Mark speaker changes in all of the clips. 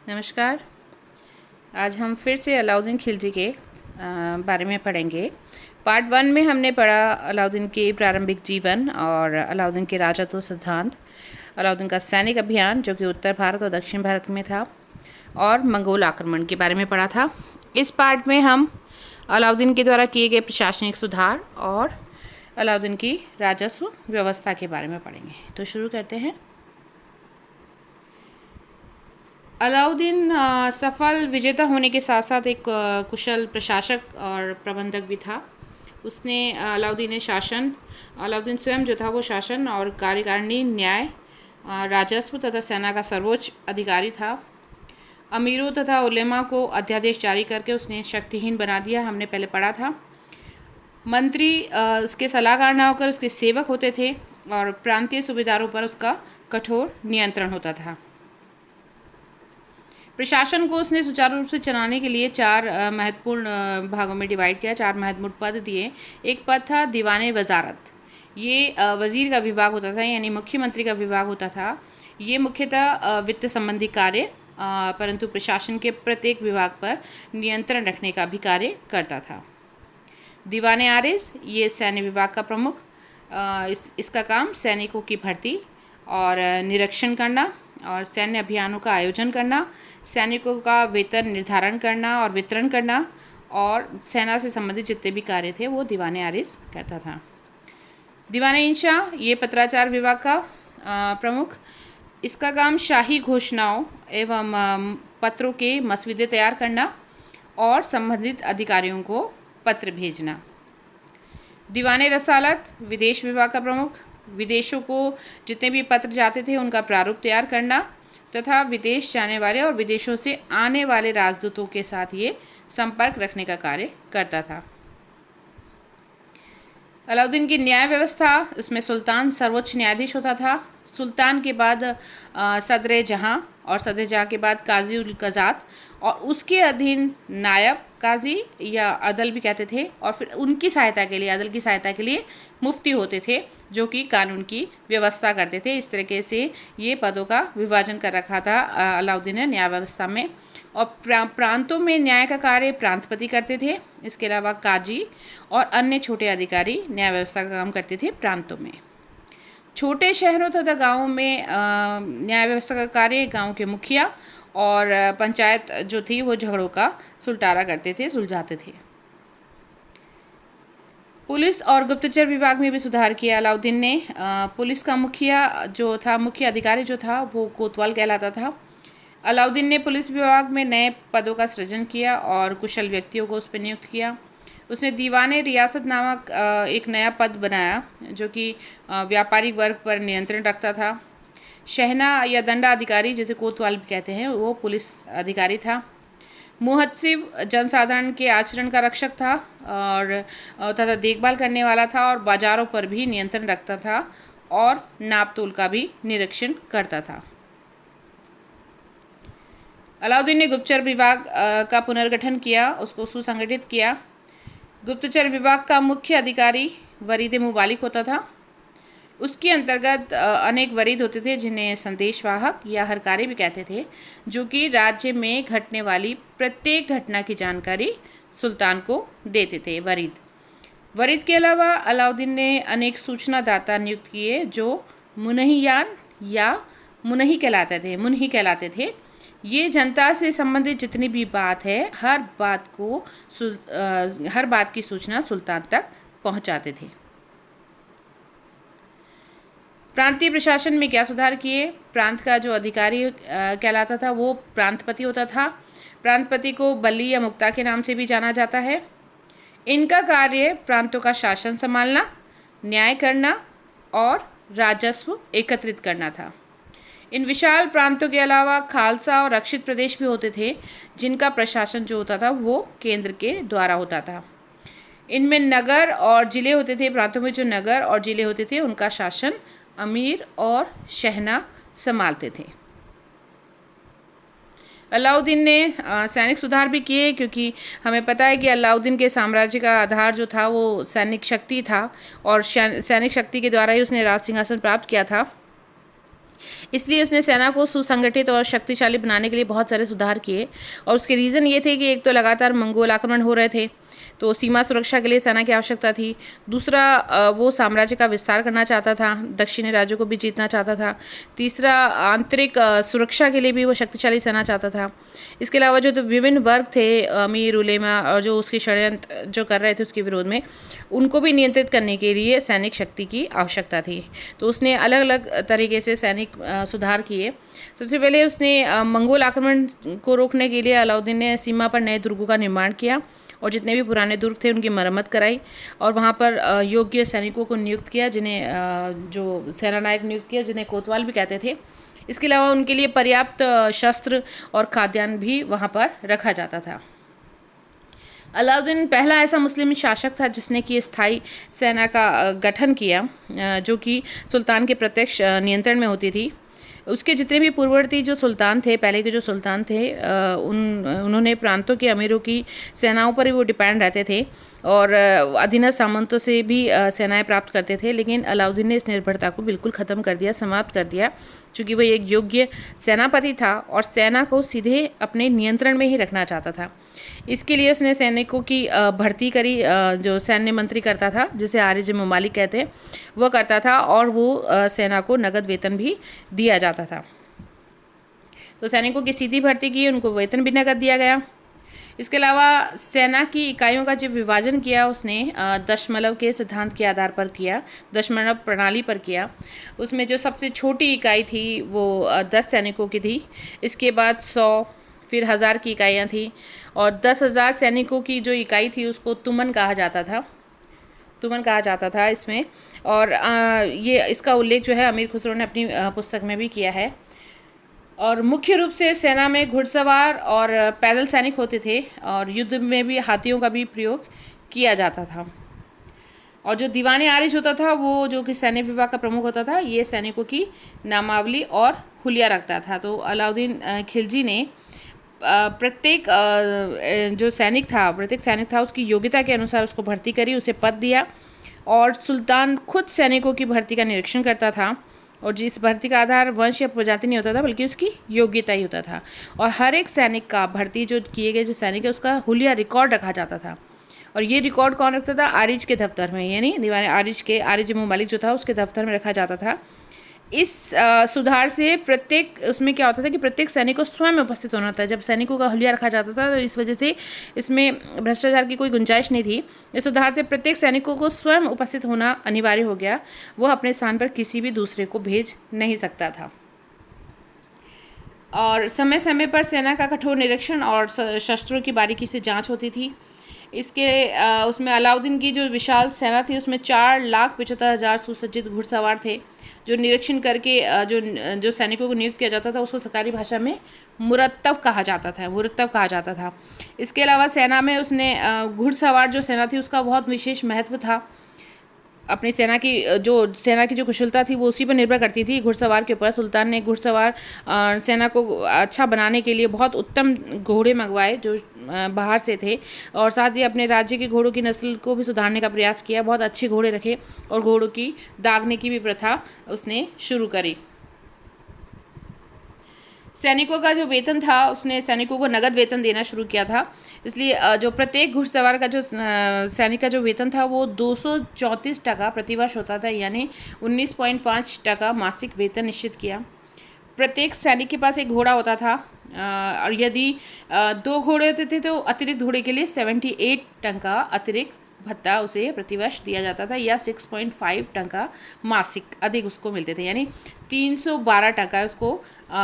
Speaker 1: नमस्कार। आज हम फिर से अलाउद्दीन खिलजी के बारे में पढ़ेंगे। पार्ट 1 में हमने पढ़ा अलाउद्दीन के प्रारंभिक जीवन और अलाउद्दीन के राजत्व सिद्धांत, अलाउद्दीन का सैनिक अभियान जो कि उत्तर भारत और दक्षिण भारत में था, और मंगोल आक्रमण के बारे में पढ़ा था। इस पार्ट में हम अलाउद्दीन के द्वारा किए गए प्रशासनिक सुधार और अलाउद्दीन की राजस्व व्यवस्था के बारे में पढ़ेंगे। तो शुरू करते हैं। अलाउद्दीन सफल विजेता होने के साथ साथ एक कुशल प्रशासक और प्रबंधक भी था। अलाउद्दीन स्वयं जो था वो शासन और कार्यकारिणी, न्याय, राजस्व तथा सेना का सर्वोच्च अधिकारी था। अमीरों तथा उलेमा को अध्यादेश जारी करके उसने शक्तिहीन बना दिया, हमने पहले पढ़ा था। मंत्री उसके सलाहकार न होकर उसके सेवक होते थे और प्रांतीय सूबेदारों पर उसका कठोर नियंत्रण होता था। प्रशासन को उसने सुचारू रूप से चलाने के लिए 4 महत्वपूर्ण भागों में डिवाइड किया, 4 महत्वपूर्ण पद दिए। एक पद था दीवाने वजारत। ये वजीर का विभाग होता था, यानी मुख्यमंत्री का विभाग होता था। ये मुख्यतः वित्त संबंधी कार्य, परंतु प्रशासन के प्रत्येक विभाग पर नियंत्रण रखने का भी कार्य करता था। दीवाने आरिज, ये सैन्य विभाग का प्रमुख, इसका काम सैनिकों की भर्ती और निरीक्षण करना और सैन्य अभियानों का आयोजन करना, सैनिकों का वेतन निर्धारण करना और वितरण करना, और सेना से संबंधित जितने भी कार्य थे वो दीवाने आरिज करता था। दीवाने इंशाह, ये पत्राचार विभाग का प्रमुख, इसका काम शाही घोषणाओं एवं पत्रों के मसविदे तैयार करना और संबंधित अधिकारियों को पत्र भेजना। दीवाने रसालत, विदेश विभाग का प्रमुख, विदेशों को जितने भी पत्र जाते थे उनका प्रारूप तैयार करना तथा विदेश जाने वाले और विदेशों से आने वाले राजदूतों के साथ ये संपर्क रखने का कार्य करता था। अलाउद्दीन की न्याय व्यवस्था, इसमें सुल्तान सर्वोच्च न्यायाधीश होता था। सुल्तान के बाद सदर जहाँ और सदर जहाँ के बाद काजी उल कज़ात, और उसके अधीन नायब काजी या अदल भी कहते थे, और फिर उनकी सहायता के लिए, अदल की सहायता के लिए मुफ्ती होते थे जो कि कानून की व्यवस्था करते थे। इस तरीके से ये पदों का विभाजन कर रखा था अलाउद्दीन ने न्याय व्यवस्था में। और प्रांतों में न्याय का कार्य प्रांतपति करते थे। इसके अलावा काजी और अन्य छोटे अधिकारी न्याय व्यवस्था का काम करते थे प्रांतों में। छोटे शहरों तथा गाँवों में न्याय व्यवस्था का कार्य गाँव के मुखिया और पंचायत जो थी वो झगड़ों का सुलटारा करते थे, सुलझाते थे। पुलिस और गुप्तचर विभाग में भी सुधार किया अलाउद्दीन ने। पुलिस का मुख्य अधिकारी जो था वो कोतवाल कहलाता था। अलाउद्दीन ने पुलिस विभाग में नए पदों का सृजन किया और कुशल व्यक्तियों को उस पर नियुक्त किया। उसने दीवाने रियासत नामक एक नया पद बनाया जो कि व्यापारिक वर्ग पर नियंत्रण रखता था। शहना या दंडा अधिकारी, जिसे कोतवाल भी कहते हैं, वो पुलिस अधिकारी था। मुहत्सिब जनसाधारण के आचरण का रक्षक था और तथा देखभाल करने वाला था, और बाजारों पर भी नियंत्रण रखता था और नाप तोल का भी निरीक्षण करता था। अलाउद्दीन ने गुप्तचर विभाग का पुनर्गठन किया, उसको सुसंगठित किया। गुप्तचर विभाग का मुख्य अधिकारी वरीद मुबालिक होता था। उसके अंतर्गत अनेक वरीद होते थे जिन्हें संदेशवाहक या हरकारी भी कहते थे, जो कि राज्य में घटने वाली प्रत्येक घटना की जानकारी सुल्तान को देते थे। वरीद के अलावा अलाउद्दीन ने अनेक सूचना दाता नियुक्त किए जो मुनहियान या मुनही कहलाते थे। ये जनता से संबंधित जितनी भी बात है, हर बात की सूचना सुल्तान तक पहुंचाते थे। प्रांतीय प्रशासन में क्या सुधार किए? प्रांत का जो अधिकारी कहलाता था वो प्रांतपति होता था। प्रांतपति को बल्ली या मुक्ता के नाम से भी जाना जाता है। इनका कार्य प्रांतों का शासन संभालना, न्याय करना और राजस्व एकत्रित करना था। इन विशाल प्रांतों के अलावा खालसा और रक्षित प्रदेश भी होते थे जिनका प्रशासन जो होता था वो केंद्र के द्वारा होता था। इनमें नगर और जिले होते थे। प्रांतों में जो नगर और जिले होते थे उनका शासन अमीर और शहना संभालते थे। अलाउद्दीन ने सैनिक सुधार भी किए, क्योंकि हमें पता है कि अलाउद्दीन के साम्राज्य का आधार जो था वो सैनिक शक्ति था और सैनिक शक्ति के द्वारा ही उसने राज सिंहासन प्राप्त किया था। इसलिए उसने सेना को सुसंगठित और शक्तिशाली बनाने के लिए बहुत सारे सुधार किए। और उसके रीज़न ये थे कि एक तो लगातार मंगोल आक्रमण हो रहे थे, तो सीमा सुरक्षा के लिए सेना की आवश्यकता थी। दूसरा, वो साम्राज्य का विस्तार करना चाहता था, दक्षिणी राज्यों को भी जीतना चाहता था। तीसरा, आंतरिक सुरक्षा के लिए भी वो शक्तिशाली सेना चाहता था। इसके अलावा जो तो विभिन्न वर्ग थे, अमीर उलेमा और जो उसके षड्यंत्र जो कर रहे थे उसके विरोध में, उनको भी नियंत्रित करने के लिए सैनिक शक्ति की आवश्यकता थी। तो उसने अलग अलग तरीके से सैनिक सुधार किए। सबसे पहले उसने मंगोल आक्रमण को रोकने के लिए अलाउद्दीन ने सीमा पर नए दुर्गों का निर्माण किया और जितने भी पुराने दुर्ग थे उनकी मरम्मत कराई और वहाँ पर योग्य सैनिकों को नियुक्त किया, जिन्हें जो सेनानायक नियुक्त किया, जिन्हें कोतवाल भी कहते थे। इसके अलावा उनके लिए पर्याप्त शस्त्र और खाद्यान्न भी वहाँ पर रखा जाता था। अलाउद्दीन पहला ऐसा मुस्लिम शासक था जिसने कि स्थायी सेना का गठन किया, जो कि सुल्तान के प्रत्यक्ष नियंत्रण में होती थी। उसके जितने भी पूर्ववर्ती जो सुल्तान थे, पहले के जो सुल्तान थे, उन्होंने प्रांतों के अमीरों की सेनाओं पर ही वो डिपेंड रहते थे और अधीनस्थ सामंतों से भी सेनाएं प्राप्त करते थे। लेकिन अलाउद्दीन ने इस निर्भरता को बिल्कुल ख़त्म कर दिया, समाप्त कर दिया, क्योंकि वह एक योग्य सेनापति था और सेना को सीधे अपने नियंत्रण में ही रखना चाहता था। इसके लिए उसने सैनिकों की भर्ती करी, जो सैन्य मंत्री करता था, जिसे आरिज ममालिक कहते हैं, वह करता था और वो सेना को नगद वेतन भी दिया जाता था। तो सैनिकों की सीधी भर्ती की, उनको वेतन भी नगद दिया गया। इसके अलावा सेना की इकाइयों का जो विभाजन किया उसने दशमलव के सिद्धांत के आधार पर किया, दशमलव प्रणाली पर किया। उसमें जो सबसे छोटी इकाई थी वो 10 सैनिकों की थी। इसके बाद 100, फिर 1000 की इकाइयाँ थी और 10,000 सैनिकों की जो इकाई थी उसको तुमन कहा जाता था, तुमन कहा जाता था इसमें। और ये इसका उल्लेख जो है अमीर खुसरो ने अपनी पुस्तक में भी किया है। और मुख्य रूप से सेना में घुड़सवार और पैदल सैनिक होते थे और युद्ध में भी हाथियों का भी प्रयोग किया जाता था। और जो दीवाने आरिज होता था वो जो कि सैन्य विभाग का प्रमुख होता था, ये सैनिकों की नामावली और हुलिया रखता था। तो अलाउद्दीन खिलजी ने प्रत्येक जो प्रत्येक सैनिक था उसकी योग्यता के अनुसार उसको भर्ती करी, उसे पद दिया और सुल्तान खुद सैनिकों की भर्ती का निरीक्षण करता था। और जिस भर्ती का आधार वंश या प्रजाति नहीं होता था बल्कि उसकी योग्यता ही होता था। और हर एक सैनिक का भर्ती जो किए गए जो सैनिक है उसका हुलिया रिकॉर्ड रखा जाता था। और ये रिकॉर्ड कौन रखता था? आरिज के दफ्तर में, यानी दीवान आरिज ममालिक जो था उसके दफ्तर में रखा जाता था। इस सुधार से प्रत्येक उसमें क्या होता था कि प्रत्येक सैनिक को स्वयं उपस्थित होना था। जब सैनिकों का हुलिया रखा जाता था तो इस वजह से इसमें भ्रष्टाचार की कोई गुंजाइश नहीं थी। इस सुधार से प्रत्येक सैनिकों को स्वयं उपस्थित होना अनिवार्य हो गया। वो अपने स्थान पर किसी भी दूसरे को भेज नहीं सकता था। और समय समय पर सेना का कठोर निरीक्षण और शस्त्रों की बारीकी से जाँच होती थी। उसमें अलाउद्दीन की जो विशाल सेना थी उसमें 4,75,000 सुसज्जित घुड़सवार थे, जो निरीक्षण करके जो सैनिकों को नियुक्त किया जाता था उसको सरकारी भाषा में मुरत्तब कहा जाता था। इसके अलावा सेना में उसने घुड़सवार जो सेना थी उसका बहुत विशेष महत्व था। अपनी सेना की जो कुशलता थी वो उसी पर निर्भर करती थी, घुड़सवार के ऊपर। सुल्तान ने घुड़सवार सेना को अच्छा बनाने के लिए बहुत उत्तम घोड़े मंगवाए जो बाहर से थे और साथ ही अपने राज्य के घोड़ों की नस्ल को भी सुधारने का प्रयास किया। बहुत अच्छे घोड़े रखे और घोड़ों की दागने की भी प्रथा उसने शुरू करी। सैनिकों का जो वेतन था उसने सैनिकों को नगद वेतन देना शुरू किया था। इसलिए जो प्रत्येक घुड़सवार का जो सैनिक का जो वेतन था वो 234 टका प्रतिवर्ष होता था, यानी 19.5 टका मासिक वेतन निश्चित किया। प्रत्येक सैनिक के पास एक घोड़ा होता था और यदि 2 घोड़े होते थे तो अतिरिक्त घोड़े के लिए 78 टका अतिरिक्त भत्ता उसे प्रतिवर्ष दिया जाता था, या 6.5 टका मासिक अधिक उसको मिलते थे, यानी 312 टका उसको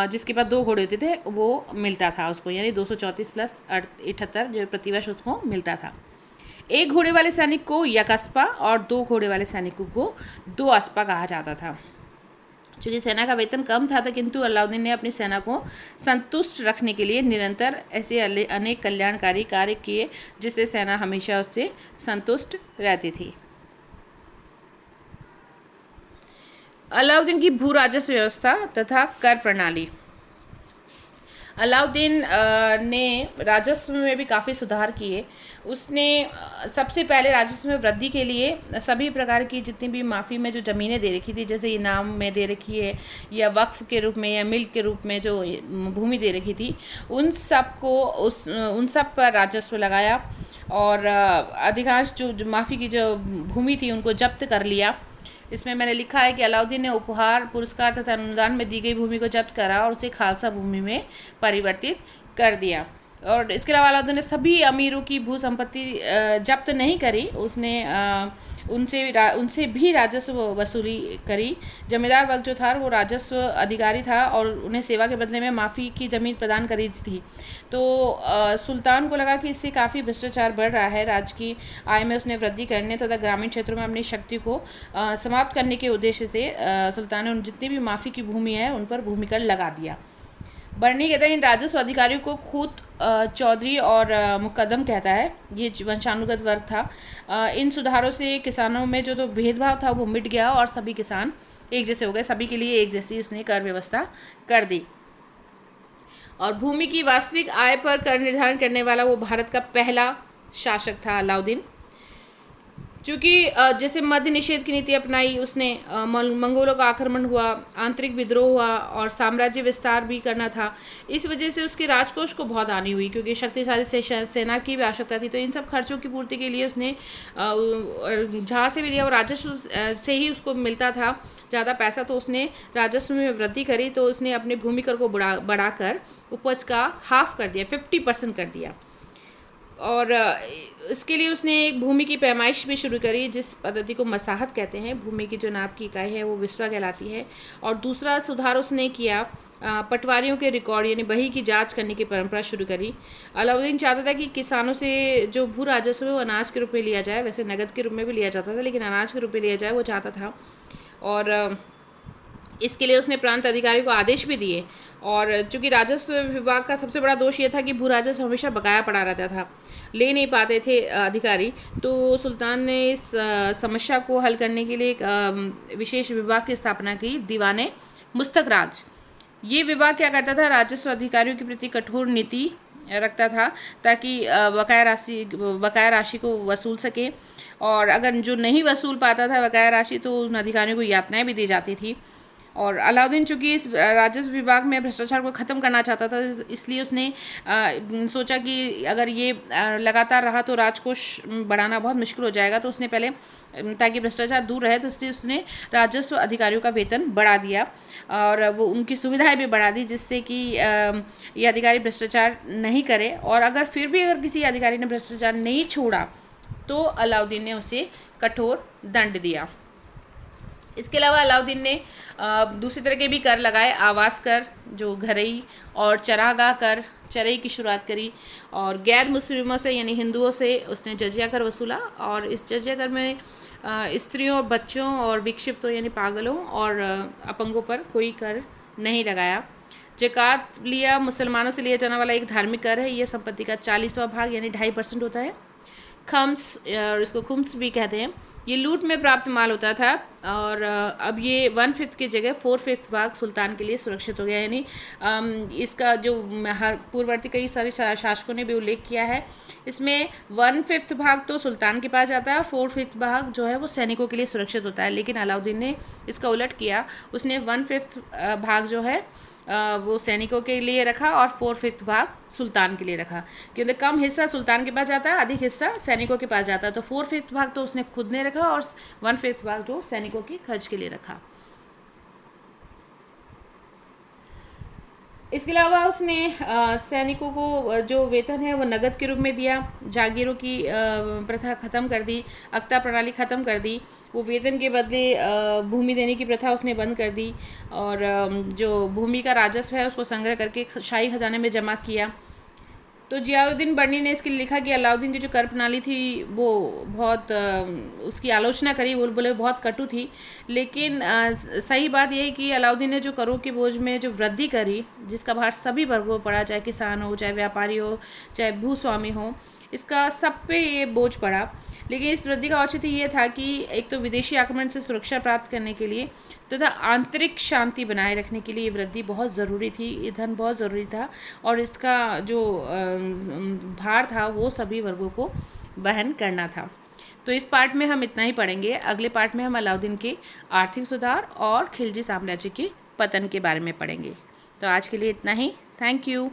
Speaker 1: जिसके पास 2 घोड़े होते थे वो मिलता था उसको, यानी 234 प्लस 78 जो प्रतिवर्ष उसको मिलता था। 1 घोड़े वाले सैनिक को 1 अस्पा और 2 घोड़े वाले सैनिकों को 2 अस्पा कहा जाता था। चूँकि सेना का वेतन कम था किंतु अलाउद्दीन ने अपनी सेना को संतुष्ट रखने के लिए निरंतर ऐसे अनेक कल्याणकारी कार्य किए जिससे सेना हमेशा उससे संतुष्ट रहती थी। अलाउद्दीन की भू राजस्व व्यवस्था तथा कर प्रणाली। अलाउद्दीन ने राजस्व में भी काफ़ी सुधार किए। उसने सबसे पहले राजस्व में वृद्धि के लिए सभी प्रकार की जितनी भी माफ़ी में जो ज़मीनें दे रखी थी, जैसे इनाम में दे रखी है या वक्फ के रूप में या मिल्क के रूप में जो भूमि दे रखी थी, उन सब पर राजस्व लगाया और अधिकांश जो माफ़ी की जो भूमि थी उनको जब्त कर लिया। इसमें मैंने लिखा है कि अलाउद्दीन ने उपहार, पुरस्कार तथा अनुदान में दी गई भूमि को जब्त करा और उसे खालसा भूमि में परिवर्तित कर दिया। और इसके अलावा अलाउद्दीन ने सभी अमीरों की भू संपत्ति जब्त नहीं करी, उसने उनसे भी राजस्व वसूली करी। जमींदार वर्ग जो था वो राजस्व अधिकारी था और उन्हें सेवा के बदले में माफ़ी की ज़मीन प्रदान करी थी। तो सुल्तान को लगा कि इससे काफ़ी भ्रष्टाचार बढ़ रहा है। राज्य की आय में उसने वृद्धि करने तथा ग्रामीण क्षेत्रों में अपनी शक्ति को समाप्त करने के उद्देश्य से सुल्तान ने उन जितनी भी माफ़ी की भूमि है उन पर भूमि कर लगा दिया। बर्नी कहता है इन राजस्व अधिकारियों को खूत, चौधरी और मुकद्दम कहता है। ये वंशानुगत वर्ग था। इन सुधारों से किसानों में जो तो भेदभाव था वो मिट गया और सभी किसान एक जैसे हो गए। सभी के लिए एक जैसी उसने कर व्यवस्था कर दी। और भूमि की वास्तविक आय पर कर निर्धारण करने वाला वो भारत का पहला शासक था अलाउद्दीन। चूँकि जैसे मध्य निषेध की नीति अपनाई उसने, मंगोलों का आक्रमण हुआ, आंतरिक विद्रोह हुआ और साम्राज्य विस्तार भी करना था। इस वजह से उसके राजकोष को बहुत हानि हुई क्योंकि शक्तिशाली सेना की भी आवश्यकता थी। तो इन सब खर्चों की पूर्ति के लिए उसने जहाँ से भी लिया वो राजस्व से ही उसको मिलता था ज़्यादा पैसा, तो उसने राजस्व में वृद्धि करी। तो उसने अपने भूमि कर को बढ़ाकर उपज का हाफ कर दिया, 50% कर दिया। और इसके लिए उसने एक भूमि की पैमाइश भी शुरू करी जिस पद्धति को मसाहत कहते हैं। भूमि की जो नाप की इकाई है वो विस्वा कहलाती है। और दूसरा सुधार उसने किया, पटवारियों के रिकॉर्ड यानी बही की जांच करने की परंपरा शुरू करी। अलाउद्दीन चाहता था कि किसानों से जो भू राजस्व है वो अनाज के रूप में लिया जाए, वैसे नगद के रूप में भी लिया जाता था लेकिन अनाज के रूप में लिया जाए वो चाहता था। और इसके लिए उसने प्रांत अधिकारी को आदेश भी दिए। और चूंकि राजस्व विभाग का सबसे बड़ा दोष ये था कि भू राजस्व हमेशा बकाया पड़ा रहता था, ले नहीं पाते थे अधिकारी। तो सुल्तान ने इस समस्या को हल करने के लिए एक विशेष विभाग की स्थापना की, दीवाने मुस्तखराज। ये विभाग क्या करता था, राजस्व अधिकारियों के प्रति कठोर नीति रखता था ताकि बकाया राशि को वसूल सके। और अगर जो नहीं वसूल पाता था बकाया राशि तो उन अधिकारियों को यातनाएं भी दी जाती थी। और अलाउद्दीन चूँकि इस राजस्व विभाग में भ्रष्टाचार को ख़त्म करना चाहता था, इसलिए उसने सोचा कि अगर ये लगातार रहा तो राजकोष बढ़ाना बहुत मुश्किल हो जाएगा। तो उसने पहले, ताकि भ्रष्टाचार दूर रहे, तो इसलिए उसने राजस्व अधिकारियों का वेतन बढ़ा दिया और वो उनकी सुविधाएं भी बढ़ा दी जिससे कि ये अधिकारी भ्रष्टाचार नहीं करे। और अगर फिर भी अगर किसी अधिकारी ने भ्रष्टाचार नहीं छोड़ा तो अलाउद्दीन ने उसे कठोर दंड दिया। इसके अलावा अलाउद्दीन ने दूसरी तरह के भी कर लगाए, आवास कर, जो घरई और चरागाह कर, चरई की शुरुआत करी। और गैर मुस्लिमों से यानी हिंदुओं से उसने जजिया कर वसूला। और इस जजिया कर में स्त्रियों, बच्चों और विक्षिप्तों यानी पागलों और अपंगों पर कोई कर नहीं लगाया। ज़कात लिया, मुसलमानों से लिया जाने वाला एक धार्मिक कर है। यह संपत्ति का 40वां भाग यानी 2.5% होता है। खम्स, और इसको खुम्स भी कहते हैं, ये लूट में प्राप्त माल होता था। और अब ये 1/5 की जगह 4/5 भाग सुल्तान के लिए सुरक्षित हो गया। यानी इसका जो पूर्ववर्ती कई सारे शासकों ने भी उल्लेख किया है, इसमें 1/5 भाग तो सुल्तान के पास जाता है, 4/5 भाग जो है वो सैनिकों के लिए सुरक्षित होता है। लेकिन अलाउद्दीन ने इसका उलट किया, उसने 1/5 भाग जो है वो सैनिकों के लिए रखा और 4/5 भाग सुल्तान के लिए रखा, क्योंकि कम हिस्सा सुल्तान के पास जाता है, अधिक हिस्सा सैनिकों के पास जाता है। तो 4/5 भाग तो उसने खुद ने रखा और 1/5 भाग जो सैनिकों के खर्च के लिए रखा। इसके अलावा उसने सैनिकों को जो वेतन है वो नगद के रूप में दिया। जागीरों की प्रथा ख़त्म कर दी, अक्ता प्रणाली ख़त्म कर दी। वो वेतन के बदले भूमि देने की प्रथा उसने बंद कर दी। और जो भूमि का राजस्व है उसको संग्रह करके शाही खजाने में जमा किया। तो जियाउद्दीन बर्नी ने इसके लिए लिखा कि अलाउद्दीन की जो कर प्रणाली थी वो बहुत उसकी आलोचना करी, वो बोले बहुत कटु थी। लेकिन सही बात यह है कि अलाउद्दीन ने जो करों के बोझ में जो वृद्धि करी, जिसका भार सभी वर्गों पर पड़ा, चाहे किसान हो, चाहे व्यापारी हो, चाहे भूस्वामी हो, इसका सब पे ये बोझ पड़ा। लेकिन इस वृद्धि का औचित्य ये था कि एक तो विदेशी आक्रमण से सुरक्षा प्राप्त करने के लिए तथा आंतरिक शांति बनाए रखने के लिए ये वृद्धि बहुत ज़रूरी थी, ये धन बहुत ज़रूरी था और इसका जो भार था वो सभी वर्गों को वहन करना था। तो इस पार्ट में हम इतना ही पढ़ेंगे। अगले पार्ट में हम अलाउद्दीन के आर्थिक सुधार और खिलजी साम्राज्य के पतन के बारे में पढ़ेंगे। तो आज के लिए इतना ही। Thank you.